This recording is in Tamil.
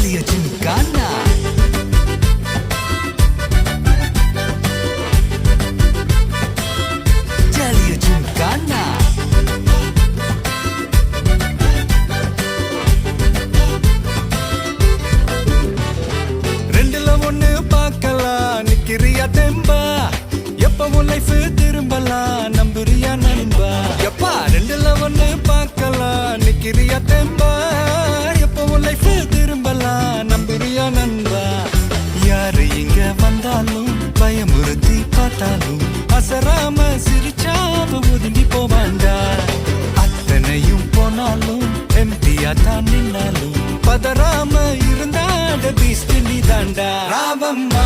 ஜாலியா சின்கானா ஜாலியா சின்கானா ரெண்டுல ஒண்ணு பார்க்கலாம் நிக்கிறியா தெம்பா எப்பவும் லைஃப் திரும்பலாம் நம்புறியா நண்பா எப்பா ரெண்டுல ஒண்ணு பார்க்கலாம் நிக்கிறியா தெம்பா எப்பவும் லைஃப் திரும்பலாம் நம்புறியா நண்பா யாரு இங்க வந்தாலும் பயமுறுத்தி பார்த்தாலும் அசராம சிரிச்சாவ ஒதுங்கி போவாண்டா அத்தனையும் போனாலும் எம்டியா தான் நின்னாலும் பதறாம இருந்தாட பீஸ்ட் நீ தாண்டா ராவம்மா